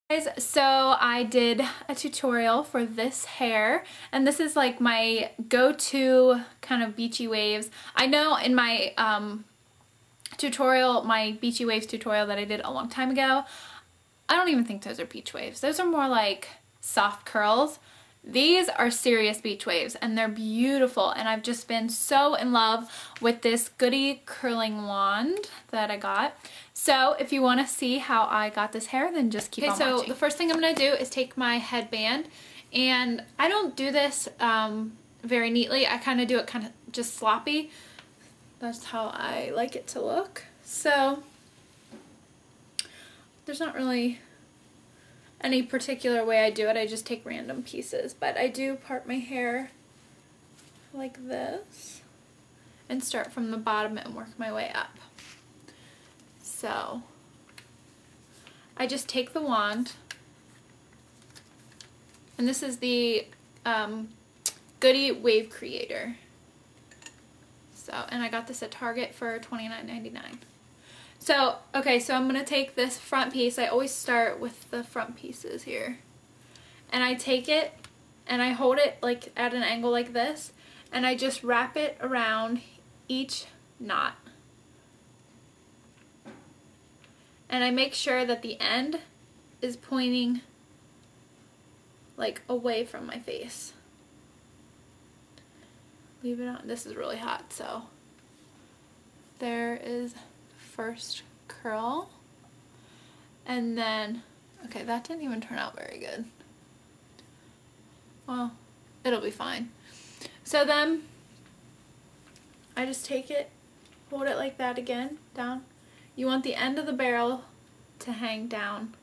Guys, so I did a tutorial for this hair, and this is like my go-to kind of beachy waves. I know in my tutorial, my beachy waves tutorial that I did a long time ago, I don't even think those are beach waves. Those are more like soft curls. These are serious beach waves and they're beautiful, and I've just been so in love with this Goody curling wand that I got. So if you want to see how I got this hair, then just keep on watching. Okay, so the first thing I'm going to do is take my headband, and I don't do this very neatly. I kind of do it kind of just sloppy. That's how I like it to look. So there's not really any particular way I do it. I just take random pieces, but I do part my hair like this and start from the bottom and work my way up. So I just take the wand, and this is the Goody Wave Creator. So, and I got this at Target for $29.99. So, okay, so I'm going to take this front piece. I always start with the front pieces here. And I take it and I hold it like at an angle like this, and I just wrap it around each knot. And I make sure that the end is pointing like away from my face. Leave it on. This is really hot, so there is first curl. And then, okay, that didn't even turn out very good. Well, it'll be fine. So then I just take it, hold it like that again, down. You want the end of the barrel to hang down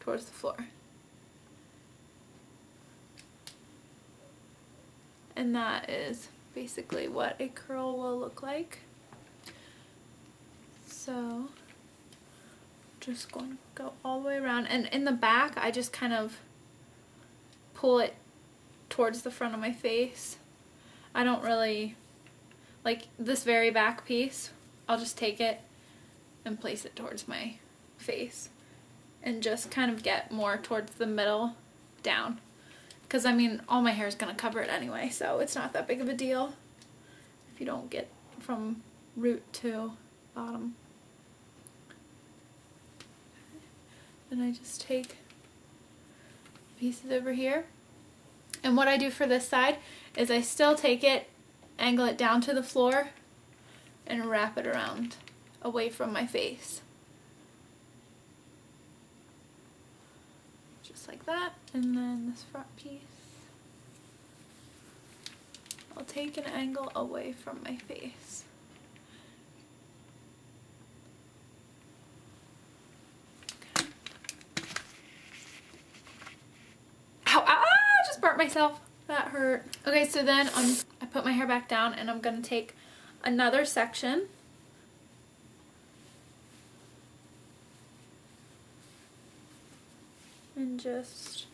towards the floor. And that is basically what a curl will look like. So just going to go all the way around, and in the back I just kind of pull it towards the front of my face. I don't really like this very back piece. I'll just take it and place it towards my face and just kind of get more towards the middle down, because I mean all my hair is going to cover it anyway, so it's not that big of a deal if you don't get from root to bottom. And I just take pieces over here, and what I do for this side is I still take it, angle it down to the floor, and wrap it around away from my face. Just like that. And then this front piece, I'll take an angle away from my face. Okay. Ow, ow, I just burnt myself. That hurt. Okay, so then I put my hair back down, and I'm going to take another section and just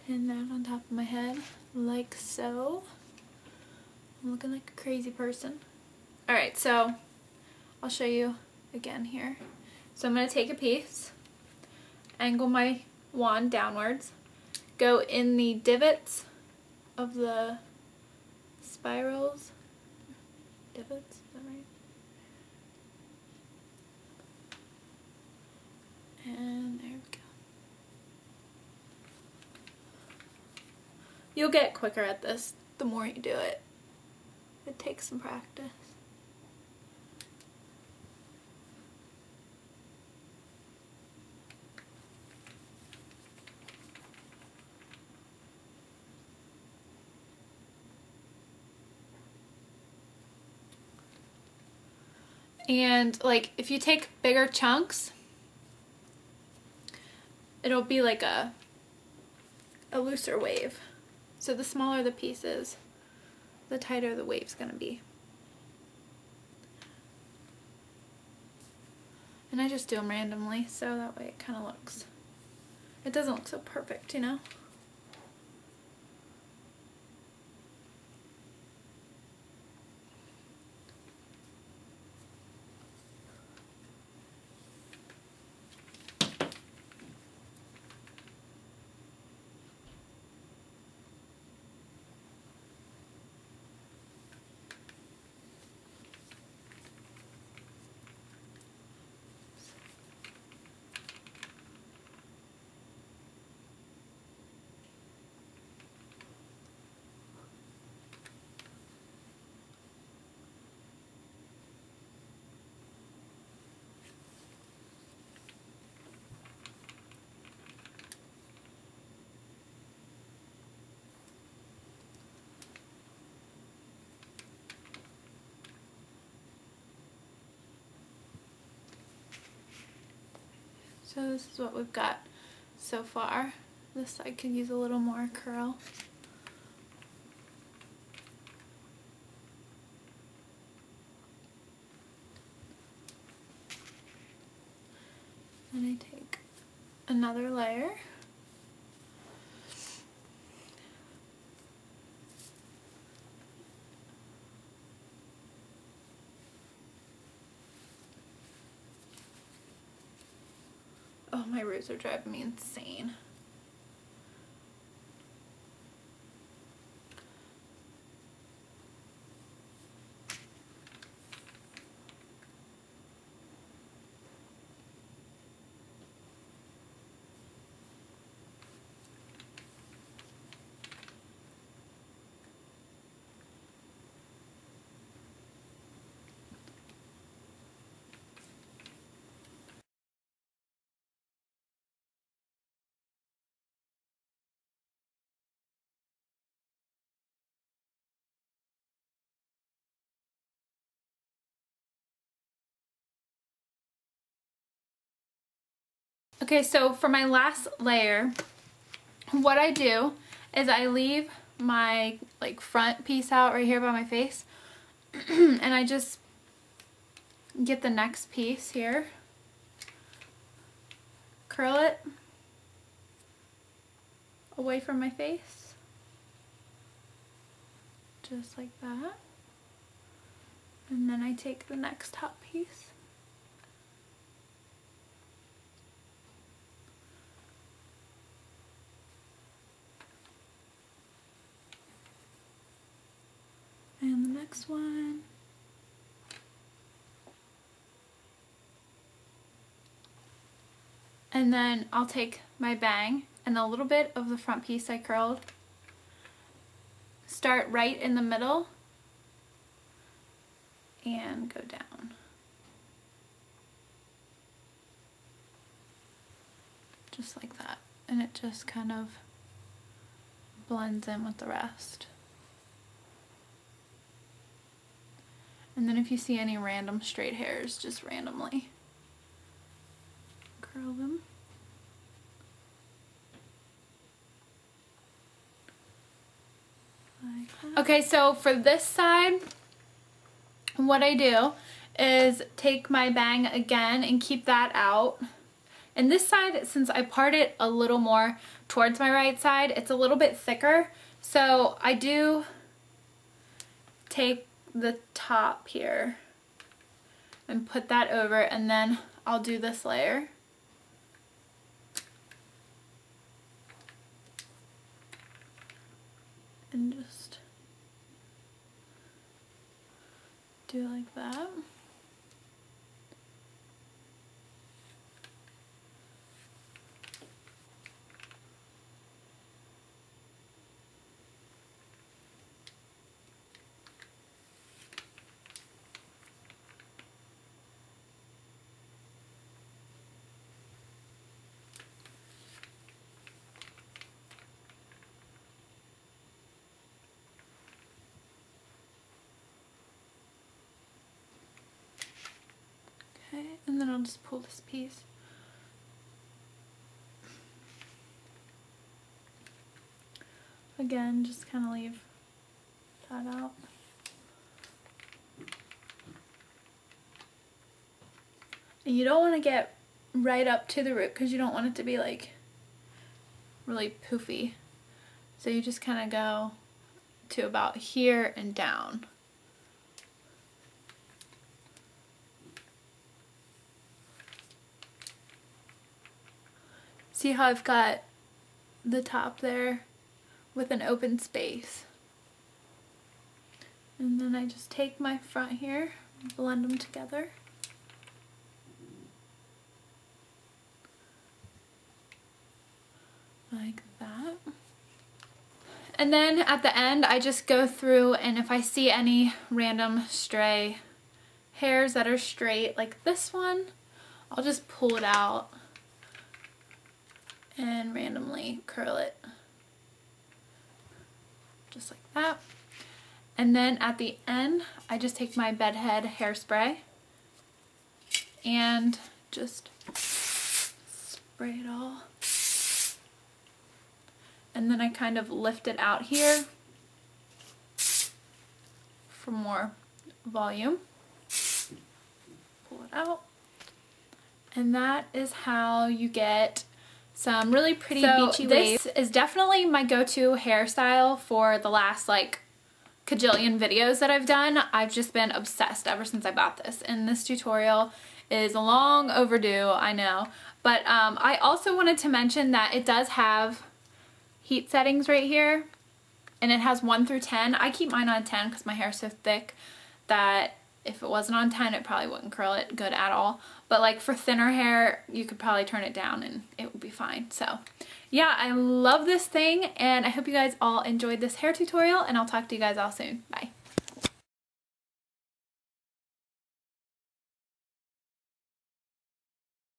pin that on top of my head like so. I'm looking like a crazy person. Alright, so I'll show you again here. So I'm going to take a piece, angle my wand downwards, go in the divots of the spirals. Divots, is that right? And there we go. You'll get quicker at this the more you do it. It takes some practice. And like if you take bigger chunks, it'll be like a looser wave. So the smaller the pieces, the tighter the wave's gonna be. And I just do them randomly, so that way it kind of looks, it doesn't look so perfect, you know? So this is what we've got so far. This side could use a little more curl. Then I take another layer. Oh, my roots are driving me insane. Okay, so for my last layer, what I do is I leave my like front piece out right here by my face and I just get the next piece here, curl it away from my face, just like that, and then I take the next top piece and the next one. And then I'll take my bang and a little bit of the front piece I curled, start right in the middle and go down. Just like that. And it just kind of blends in with the rest. And then if you see any random straight hairs, just randomly curl them. Like that. Okay, so for this side, what I do is take my bang again and keep that out. And this side, since I part it a little more towards my right side, it's a little bit thicker. So I do take the top here and put that over, and then I'll do this layer. And just do like that. Okay, and then I'll just pull this piece. Again, just kind of leave that out. And you don't want to get right up to the root because you don't want it to be like really poofy. So you just kind of go to about here and down. See how I've got the top there with an open space? And then I just take my front here, blend them together. Like that. And then at the end, I just go through, and if I see any random stray hairs that are straight, like this one, I'll just pull it out and randomly curl it. Just like that. And then at the end, I just take my bedhead hairspray and just spray it all. And then I kind of lift it out here for more volume. Pull it out. And that is how you get some really pretty beachy waves. This is definitely my go-to hairstyle for the last like cajillion videos that I've done. I've just been obsessed ever since I bought this, and this tutorial is long overdue, I know. But I also wanted to mention that it does have heat settings right here, and it has 1 through 10. I keep mine on 10 because my hair is so thick that if it wasn't on 10 it probably wouldn't curl it good at all. But like for thinner hair you could probably turn it down and it would be fine. So yeah, I love this thing, and I hope you guys all enjoyed this hair tutorial, and I'll talk to you guys all soon. Bye.